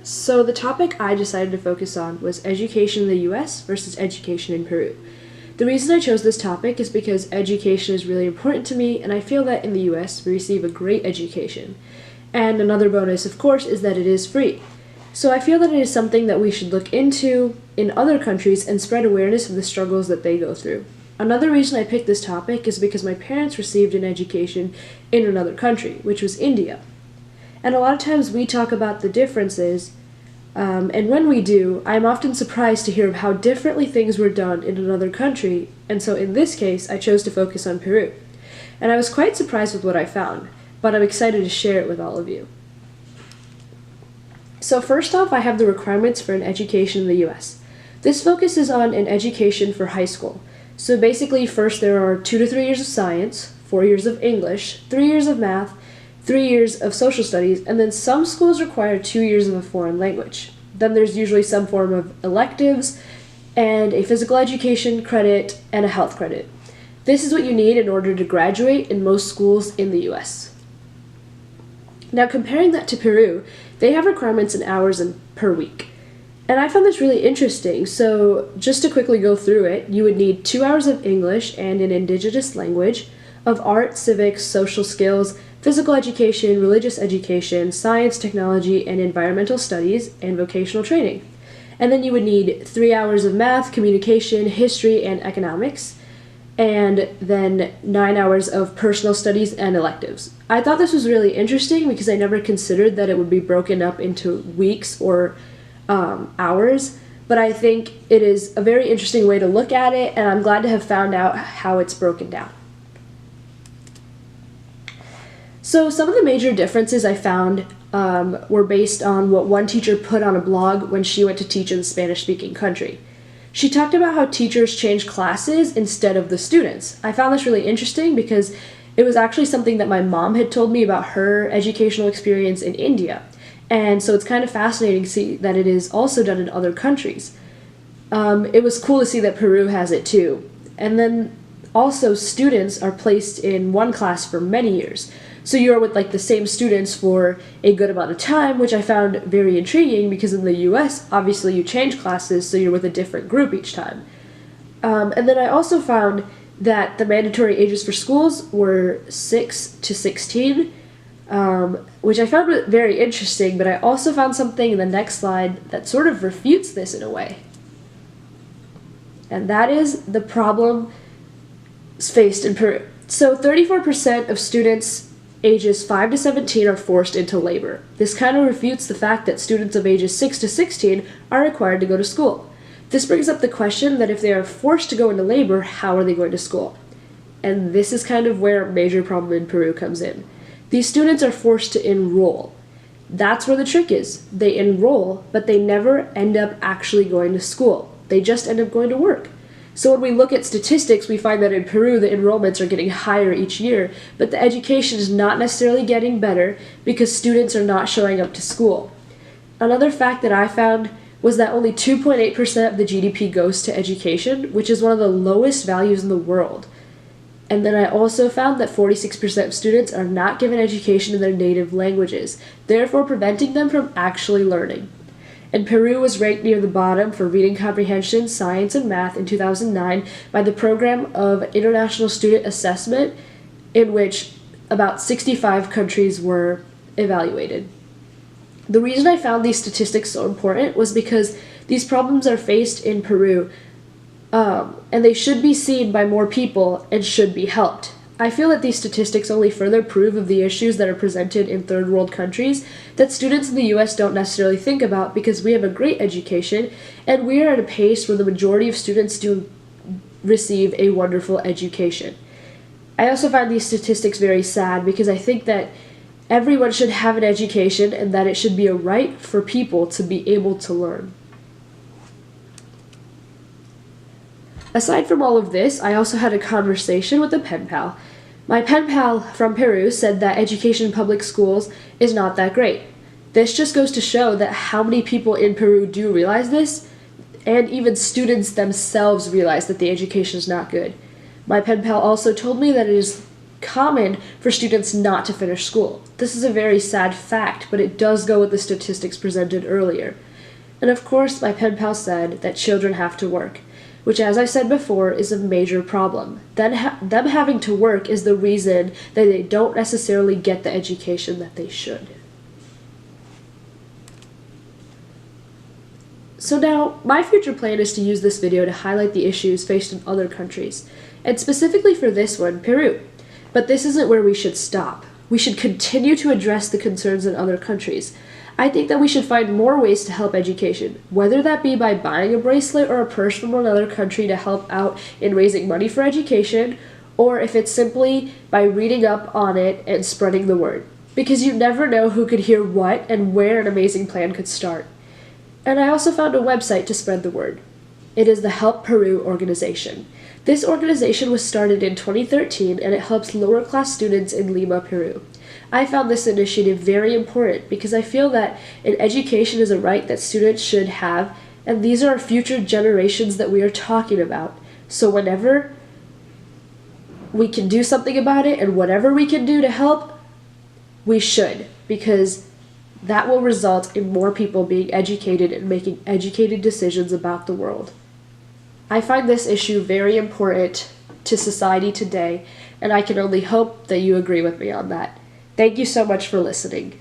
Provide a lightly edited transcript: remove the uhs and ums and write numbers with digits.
So the topic I decided to focus on was education in the US versus education in Peru. The reason I chose this topic is because education is really important to me, and I feel that in the US we receive a great education. And another bonus, of course, is that it is free. So I feel that it is something that we should look into in other countries and spread awareness of the struggles that they go through. Another reason I picked this topic is because my parents received an education in another country, which was India. And a lot of times we talk about the differences, and when we do, I'm often surprised to hear of how differently things were done in another country, and so in this case, I chose to focus on Peru. And I was quite surprised with what I found, but I'm excited to share it with all of you. So first off, I have the requirements for an education in the US. This focuses on an education for high school. So basically, first there are 2 to 3 years of science, 4 years of English, 3 years of math, 3 years of social studies, and then some schools require 2 years of a foreign language. Then there's usually some form of electives, and a physical education credit, and a health credit. This is what you need in order to graduate in most schools in the US. Now comparing that to Peru, they have requirements in hours and per week. And I found this really interesting, so just to quickly go through it, you would need 2 hours of English and an indigenous language, of art, civics, social skills, physical education, religious education, science, technology, and environmental studies, and vocational training. And then you would need 3 hours of math, communication, history, and economics, and then 9 hours of personal studies and electives. I thought this was really interesting because I never considered that it would be broken up into weeks or hours, but I think it is a very interesting way to look at it, and I'm glad to have found out how it's broken down. So some of the major differences I found were based on what one teacher put on a blog when she went to teach in a Spanish-speaking country. She talked about how teachers change classes instead of the students. I found this really interesting because it was actually something that my mom had told me about her educational experience in India. And so it's kind of fascinating to see that it is also done in other countries. It was cool to see that Peru has it too. And then also students are placed in one class for many years. So you're with the same students for a good amount of time, which I found very intriguing because in the US, obviously you change classes, so you're with a different group each time. And then I also found that the mandatory ages for schools were 6 to 16, which I found very interesting, but I also found something in the next slide that sort of refutes this in a way. And that is the problem faced in Peru. So 34% of students ages 5 to 17 are forced into labor. This kind of refutes the fact that students of ages 6 to 16 are required to go to school. This brings up the question that if they are forced to go into labor, how are they going to school? And this is kind of where a major problem in Peru comes in. These students are forced to enroll. That's where the trick is. They enroll, but they never end up actually going to school. They just end up going to work. So when we look at statistics, we find that in Peru the enrollments are getting higher each year, but the education is not necessarily getting better because students are not showing up to school. Another fact that I found was that only 2.8% of the GDP goes to education, which is one of the lowest values in the world. And then I also found that 46% of students are not given education in their native languages, therefore preventing them from actually learning. And Peru was ranked near the bottom for reading comprehension, science, and math in 2009 by the Program of International Student Assessment, in which about 65 countries were evaluated. The reason I found these statistics so important was because these problems are faced in Peru, and they should be seen by more people and should be helped. I feel that these statistics only further prove of the issues that are presented in third world countries that students in the US don't necessarily think about because we have a great education and we are at a pace where the majority of students do receive a wonderful education. I also find these statistics very sad because I think that everyone should have an education and that it should be a right for people to be able to learn. Aside from all of this, I also had a conversation with a pen pal. My pen pal from Peru said that education in public schools is not that great. This just goes to show that how many people in Peru do realize this, and even students themselves realize that the education is not good. My pen pal also told me that it is common for students not to finish school. This is a very sad fact, but it does go with the statistics presented earlier. And of course, my pen pal said that children have to work, which, as I said before, is a major problem. Them having to work is the reason that they don't necessarily get the education that they should. So now, my future plan is to use this video to highlight the issues faced in other countries, and specifically for this one, Peru. But this isn't where we should stop. We should continue to address the concerns in other countries. I think that we should find more ways to help education, whether that be by buying a bracelet or a purse from another country to help out in raising money for education, or if it's simply by reading up on it and spreading the word. Because you never know who could hear what and where an amazing plan could start. And I also found a website to spread the word. It is the Help Peru organization. This organization was started in 2013 and it helps lower class students in Lima, Peru. I found this initiative very important because I feel that an education is a right that students should have, and these are our future generations that we are talking about. So whenever we can do something about it and whatever we can do to help, we should, because that will result in more people being educated and making educated decisions about the world. I find this issue very important to society today, and I can only hope that you agree with me on that. Thank you so much for listening.